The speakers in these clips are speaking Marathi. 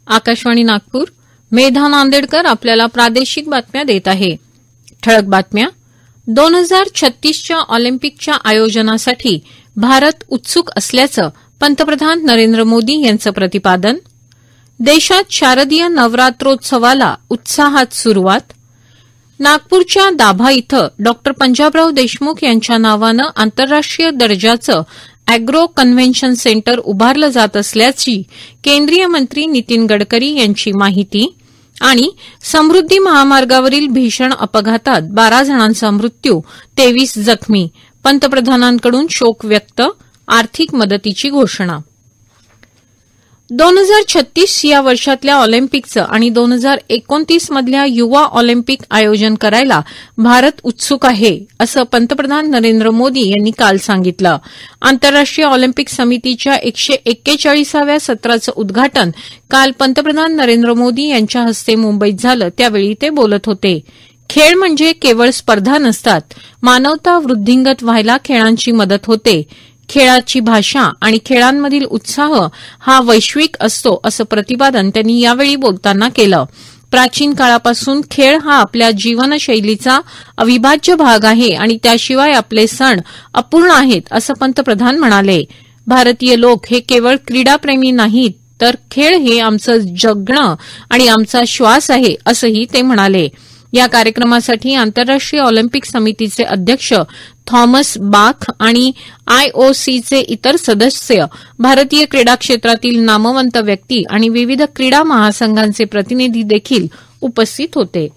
आकाशवाणी नागपूर. मेधा नांदेडकर आपल्याला प्रादेशिक बातम्या देत आहे. ठळक बातम्या. 2036च्या ऑलिम्पिकच्या आयोजनासाठी भारत उत्सुक असल्याचं पंतप्रधान नरेंद्र मोदी यांचं प्रतिपादन. देशात शारदीय नवरात्रोत्सवाला उत्साहात सुरुवात. नागपूरच्या दाभा इथं डॉ. पंजाबराव देशमुख यांच्या नावानं आंतरराष्ट्रीय दर्जाचं अॅग्रो कन्व्हेन्शन सेंटर उभारलं जात असल्याची केंद्रीय मंत्री नितीन गडकरी यांची माहिती. आणि समृद्धी महामार्गावरील भीषण अपघातात 12 जणांचा मृत्यू, 23 जखमी. पंतप्रधानांकडून शोक व्यक्त. आर्थिक मदतीची घोषणा. 2036 या वर्षातल्या ऑलिम्पिकचं आणि 2029 मधल्या युवा ऑलिम्पिक आयोजन करायला भारत उत्सुक आहे, असं पंतप्रधान नरेंद्र मोदी यांनी काल सांगितलं. आंतरराष्ट्रीय ऑलिम्पिक समितीच्या 141व्या सत्राचं उद्घाटन काल पंतप्रधान नरेंद्र मोदी यांच्या हस्ते मुंबईत झालं, त्यावेळी ते बोलत होते. खेळ म्हणजे केवळ स्पर्धा नसतात. मानवता वृद्धिंगत व्हायला खेळांची मदत होते. खेळाची भाषा आणि खेळांमधील उत्साह हा वैश्विक असतो, असं प्रतिपादन त्यांनी यावेळी बोलताना केलं. प्राचीन काळापासून खेळ हा आपल्या जीवनशैलीचा अविभाज्य भाग आहे आणि त्याशिवाय आपले सण अपूर्ण आहेत, असं पंतप्रधान म्हणाले. भारतीय लोक हे केवळ क्रीडाप्रेमी नाहीत, तर खेळ हे आमचं जगणं आणि आमचा श्वास आहे, असंही ते म्हणाले. या कार्यक्रमासाठी आंतरराष्ट्रीय ऑलिम्पिक समितीचे अध्यक्ष थॉमस बाख आणि आयओसीचे इतर सदस्य, भारतीय क्रीडा क्षेत्रातील नामवंत व्यक्ती आणि विविध क्रीडा महासंघांचे प्रतिनिधी देखील उपस्थित होते.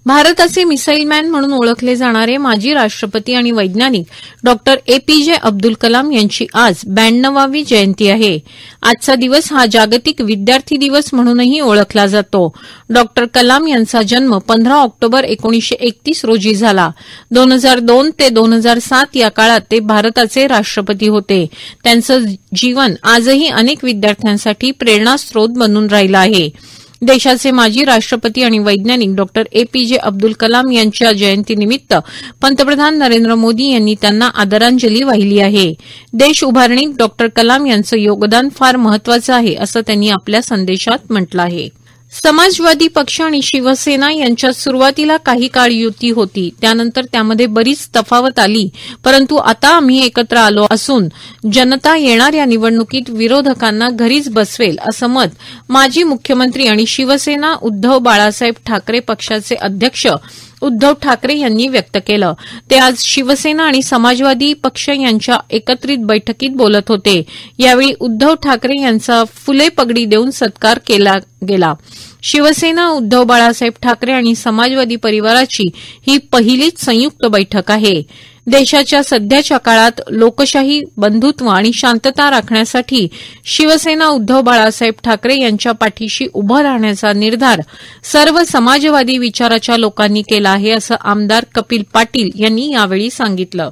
भारताचे मिसाईल मॅन म्हणून ओळखले जाणारे माजी राष्ट्रपती आणि वैज्ञानिक डॉ. एपीजे अब्दुल कलाम यांची आज 92वी जयंती आहे. आजचा दिवस हा जागतिक विद्यार्थी दिवस म्हणूनही ओळखला जातो. डॉ. कलाम यांचा जन्म 15 ऑक्टोबर 1931 रोजी झाला. 2002 ते 2007 या काळात ते भारताचे राष्ट्रपती होते. त्यांचं जीवन आजही अनेक विद्यार्थ्यांसाठी प्रेरणास्त्रोत बनून राहिलं आहे. देशाचे माजी राष्ट्रपती आणि वैज्ञानिक डॉ. एपीजे अब्दुल कलाम यांच्या जयंतीनिमित्त पंतप्रधान नरेंद्र मोदी यांनी त्यांना आदरांजली वाहिली आहे. देश उभारणीत डॉ. कलाम यांचं योगदान फार महत्वाचं आहे, असं त्यांनी आपल्या संदेशात म्हटलं आहे. समाजवादी पक्ष आणि शिवसेना यांच्यात सुरुवातीला काही काळ युती होती. त्यानंतर त्यामध्ये बरीच तफावत आली, परंतु आता आम्ही एकत्र आलो असून जनता येणाऱ्या निवडणुकीत विरोधकांना घरीच बसवेल, असं मत माजी मुख्यमंत्री आणि शिवसेना उद्धव बाळासाहेब ठाकरे पक्षाचे अध्यक्ष उद्धव ठाकरे यांनी व्यक्त केलं. ते आज शिवसेना आणि समाजवादी पक्ष यांच्या एकत्रित बैठकीत बोलत होते. यावेळी उद्धव ठाकरे यांचा फुले पगडी देऊन सत्कार केला गेला. शिवसेना, उद्धव बाळासाहेब ठाकरे आणि समाजवादी परिवाराची ही पहिलीच संयुक्त बैठक आहे. देशाच्या सध्याच्या काळात लोकशाही, बंधुत्व आणि शांतता राखण्यासाठी शिवसेना उद्धव बाळासाहेब ठाकरे यांच्या पाठीशी उभं राहण्याचा निर्धार सर्व समाजवादी विचाराच्या लोकांनी केला आहे, असं आमदार कपिल पाटील यांनी यावेळी सांगितलं.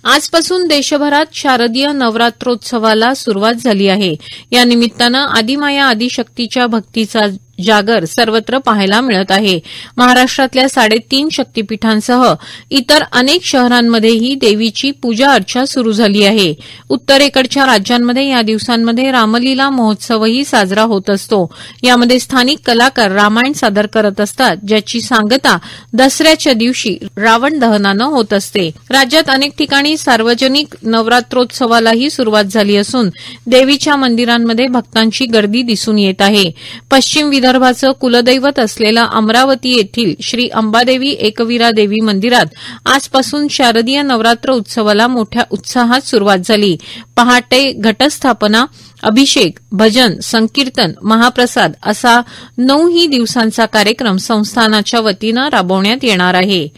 आजपासून देशभरात शारदीय नवरात्रोत्सवाला सुरुवात झाली आहे. या निमित्तानं आदिमाया आदिशक्तीच्या भक्तीचा जागर सर्वत्र पाहायला मिळत आहे. महाराष्ट्रातल्या 3.5 शक्तीपीठांसह इतर अनेक शहरांमध्येही देवीची पूजा अर्चा सुरू झाली आहे. उत्तरेकडच्या राज्यांमध्ये या दिवसांमध्ये रामलीला महोत्सवही साजरा होत असतो. यामध्ये स्थानिक कलाकार रामायण सादर करत असतात, ज्याची सांगता दसऱ्याच्या दिवशी रावण दहनानं होत असते. राज्यात अनेक ठिकाणी सार्वजनिक नवरात्रोत्सवालाही सुरुवात झाली असून देवीच्या मंदिरांमध्ये भक्तांची गर्दी दिसून येत आहे. पश्चिम विदर्भाचं कुलदैवत असलेलं अमरावती येथील श्री अंबादेवी एकवीरा देवी मंदिरात आजपासून शारदीय नवरात्र उत्सवाला मोठ्या उत्साहात सुरुवात झाली. पहाटे घटस्थापना, अभिषेक, भजन, संकीर्तन, महाप्रसाद असा 9 दिवसांचा कार्यक्रम संस्थानाच्या वतीनं राबवण्यात येणार आहे.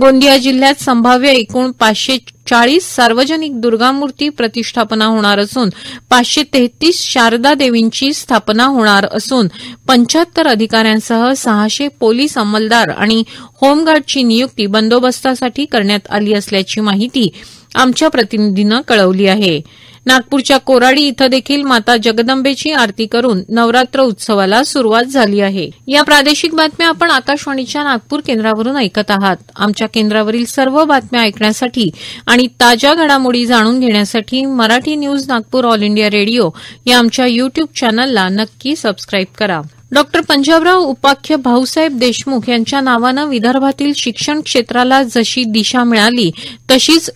गोंदिया जिल्ह्यात संभाव्य एकूण 540 सार्वजनिक दुर्गामूर्ती प्रतिष्ठापना होणार असून 533 शारदा देवींची स्थापना होणार असून 75 अधिकाऱ्यांसह 600 पोलीस अंमलदार आणि होमगार्डची नियुक्ती बंदोबस्तासाठी करण्यात आली असल्याची माहिती आमच्या प्रतिनिधीनं कळवली आहे. नागपूरच्या कोराडी इथं देखील माता जगदंबेची आरती करून नवरात्र उत्सवाला सुरुवात झाली आहे. या प्रादेशिक बातम्या आपण आकाशवाणीच्या नागपूर केंद्रावरून ऐकत आहात. आमच्या केंद्रावरील सर्व बातम्या ऐकण्यासाठी आणि ताज्या घडामोडी जाणून घेण्यासाठी Marathi news Nagpur all India radio या आमच्या युट्यूब चॅनलला नक्की सबस्क्राईब करा. डॉक्टर पंजाबराव उपाख्य भाऊसाहेब देशमुख यांच्या नावानं विदर्भातील शिक्षण क्षेत्राला जशी दिशा मिळाली तशीच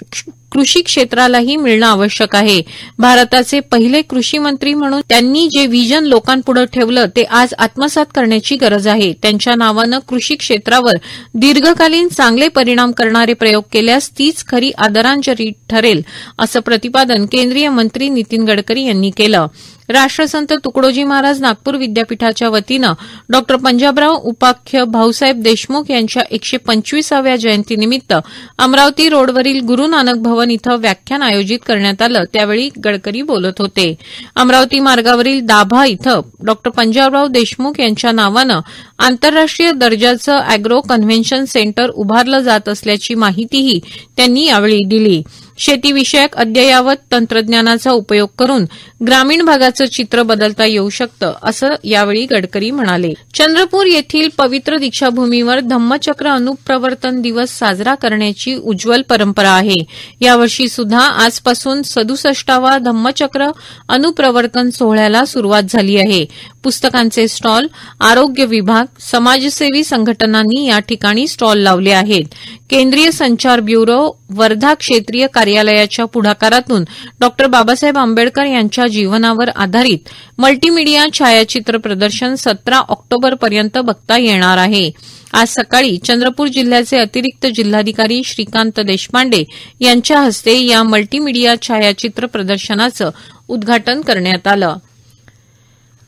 कृषी क्षेत्रालाही मिळणं आवश्यक आहे. भारताचे पहिले कृषी मंत्री म्हणून त्यांनी जे व्हिजन लोकांपुढे ठेवलं ते आज आत्मसात करण्याची गरज आहे. त्यांच्या नावानं कृषी क्षेत्रावर दीर्घकालीन चांगले परिणाम करणारे प्रयोग केल्यास तीच खरी आदरांजली ठरेल, असं प्रतिपादन केंद्रीय मंत्री नितीन गडकरी यांनी केलं. राष्ट्रसंत तुकडोजी महाराज नागपूर विद्यापीठाच्या वतीनं डॉक्टर पंजाबराव उपाख्य भाऊसाहेब देशमुख यांच्या 125व्या जयंतीनिमित्त अमरावती रोडवरील गुरू नानक भवन इथं व्याख्यान आयोजित करण्यात आलं. त्यावेळी गडकरी बोलत होते. अमरावती मार्गावरील दाभा इथं डॉक्टर पंजाबराव देशमुख यांच्या नावानं आंतरराष्ट्रीय दर्जाचं अॅग्रो कन्व्हेन्शन सेंटर उभारलं जात असल्याची माहितीही त्यांनी यावेळी दिली. शेतीविषयक अद्ययावत तंत्रज्ञानाचा उपयोग करून ग्रामीण भागाचं चित्र बदलता येऊ शकतं, असं यावेळी गडकरी म्हणाले. चंद्रपूर येथील पवित्र दीक्षाभूमीवर धम्मचक्र अनुप्रवर्तन दिवस साजरा करण्याची उज्ज्वल परंपरा आहे. यावर्षी सुद्धा आजपासून 67वा धम्मचक्र अनुप्रवर्तन सोहळ्याला सुरुवात झाली आहे. पुस्तकांचे स्टॉल, आरोग्य विभाग, समाजसेवी संघटनांनी या ठिकाणी स्टॉल लावले आहेत. केंद्रीय संचार ब्युरो वर्धा क्षेत्रीय कार्यालयाच्या पुढाकारातून डॉक्टर बाबासाहेब आंबेडकर यांच्या जीवनावर आधारित मल्टीमीडिया छायाचित्र प्रदर्शन 17 ऑक्टोबरपर्यंत बघता येणार आहे. आज सकाळी चंद्रपूर जिल्ह्याचे अतिरिक्त जिल्हाधिकारी श्रीकांत देशपांडे यांच्या हस्ते या मल्टीमीडिया छायाचित्र प्रदर्शनाचं उद्घाटन करण्यात आलं.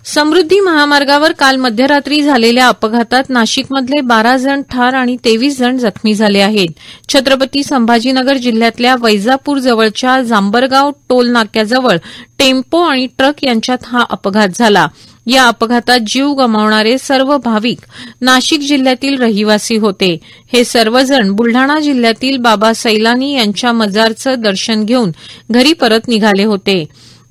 समृद्धी महामार्गावर काल मध्यरात्री झालेल्या अपघातात नाशिकमधले 12 जण ठार आणि 23 जण जखमी झाले आहेत. छत्रपती संभाजीनगर जिल्ह्यातल्या वैजापूर जवळच्या जांबरगाव टोल नाक्याजवळ टेम्पो आणि ट्रक यांच्यात हा अपघात झाला. या अपघातात जीव गमावणारे सर्व भाविक नाशिक जिल्ह्यातील रहिवासी होते. हे सर्वजण बुलढाणा जिल्ह्यातील बाबा सैलानी यांच्या मजारचं दर्शन घेऊन घरी परत निघाले होते.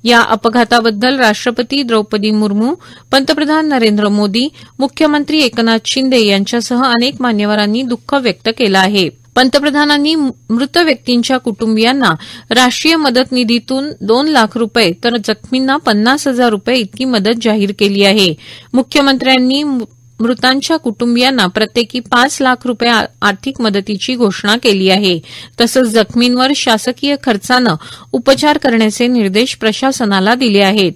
या अपघाताबद्दल राष्ट्रपती द्रौपदी मुर्मू, पंतप्रधान नरेंद्र मोदी, मुख्यमंत्री एकनाथ शिंदे यांच्यासह अनेक मान्यवरांनी दुःख व्यक्त केलं आहे. पंतप्रधानांनी मृत व्यक्तींच्या कुटुंबियांना राष्ट्रीय मदत निधीतून 2 लाख रुपये तर जखमींना 50,000 रुपये इतकी मदत जाहीर केली आहे. मुख्यमंत्र्यांनी मृतांच्या कुटुंबियांना प्रत्येकी 5 लाख रुपये आर्थिक मदतीची घोषणा केली आहे. तसंच जखमींवर शासकीय खर्चानं उपचार करण्याचे निर्देश प्रशासनाला दिले आहेत.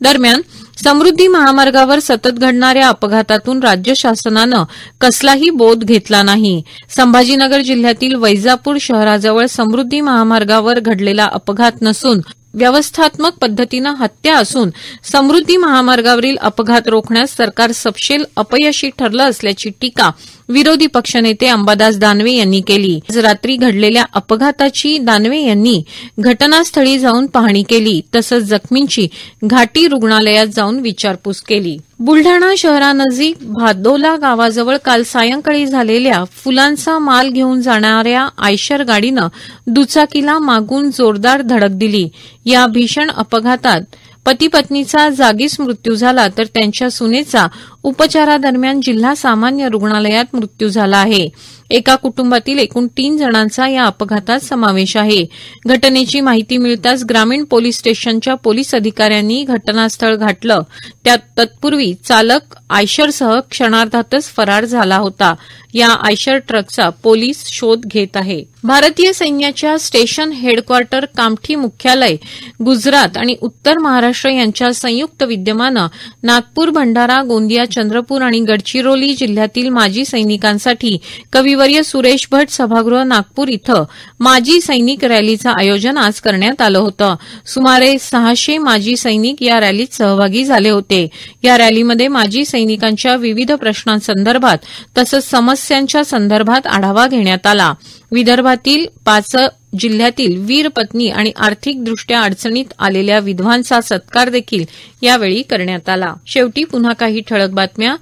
दरम्यान समृद्धी महामार्गावर सतत घडणाऱ्या अपघातातून राज्य शासनानं कसलाही बोध घेतला नाही. संभाजीनगर जिल्ह्यातील वैजापूर शहराजवळ समृद्धी महामार्गावर घडलेला अपघात नसून व्यवस्थात्मक पद्धतीनं हत्या असून समृद्धी महामार्गावरील अपघात रोखण्यास सरकार सपशेल अपयशी ठरलं असल्याची टीका विरोधी पक्षनेते अंबादास दानवे यांनी केली. आज रात्री घडलेल्या अपघाताची दानवे यांनी घटनास्थळी जाऊन पाहणी केली. तसंच जखमींची घाटी रुग्णालयात जाऊन विचारपूस केली. बुलढाणा शहरानजीक भादोला गावाजवळ काल सायंकाळी झालेल्या फुलांचा माल घेऊन जाणाऱ्या आयशर गाडीनं दुचाकीला मागून जोरदार धडक दिली. या भीषण अपघातात पती पत्नीचा जागीच मृत्यू झाला तर त्यांच्या सुनेचा उपचारादरम्यान जिल्हा सामान्य रुग्णालयात मृत्यू झाला आहे. एका कुटुंबातील एकूण 3 जणांचा या अपघातात समावेश आहे. घटनेची माहिती मिळताच ग्रामीण पोलीस स्टेशनच्या पोलीस अधिकाऱ्यांनी घटनास्थळ गाठलं. त्यात तत्पूर्वी चालक आयशरसह क्षणार्धातच फरार झाला होता. या आयशर ट्रकचा पोलीस शोध घेत आहे. भारतीय सैन्याच्या स्टेशन हेडक्वार्टर कामठी मुख्यालय गुजरात आणि उत्तर महाराष्ट्र यांच्या संयुक्त विद्यमानं नागपूर, भंडारा, गोंदिया, चंद्रपूर आणि गडचिरोली जिल्ह्यातील माजी सैनिकांसाठी कविवर्य सुरेश भट सभागृह नागपूर इथं माजी सैनिक रॅलीचं आयोजन आज करण्यात आलं होतं. सुमारे 600 माजी सैनिक या रॅलीत सहभागी झाले होते. या रॅलीमध्ये माजी सैनिकांच्या विविध प्रश्नांसंदर्भात तसंच समस्यांच्या संदर्भात आढावा घेण्यात आला. विदर्भातील 5 जिल्ह्यातील वीर पत्नी आणि आर्थिकदृष्ट्या अडचणीत आलेल्या विधवांचा सत्कार देखील यावेळी करण्यात आला. शेवटी पुन्हा काही ठळक बातम्या.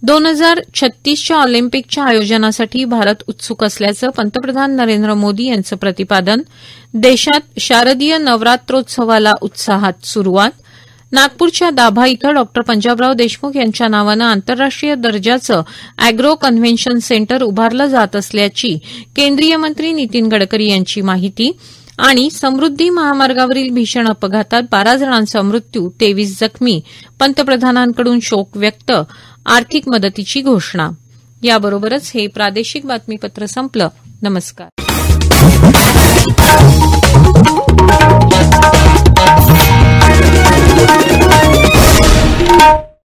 2036च्या ऑलिम्पिकच्या आयोजनासाठी भारत उत्सुक असल्याचं पंतप्रधान नरेंद्र मोदी यांचं प्रतिपादन. देशात शारदीय नवरात्रोत्सवाला उत्साहात सुरुवात. नागपूरच्या दाभा इथं डॉ पंजाबराव देशमुख यांच्या नावानं आंतरराष्ट्रीय दर्जाचं अॅग्रो कन्व्हेन्शन सेंटर उभारलं जात असल्याची केंद्रीय मंत्री नितीन गडकरी यांची माहिती. आणि समृद्धी महामार्गावरील भीषण अपघातात 12 जणांचा मृत्यू, 23 जखमी, पंतप्रधानांकडून शोक व्यक्त, आर्थिक मदतीची घोषणा. याबरोबरच हे प्रादेशिक बातमीपत्र संपलं. नमस्कार.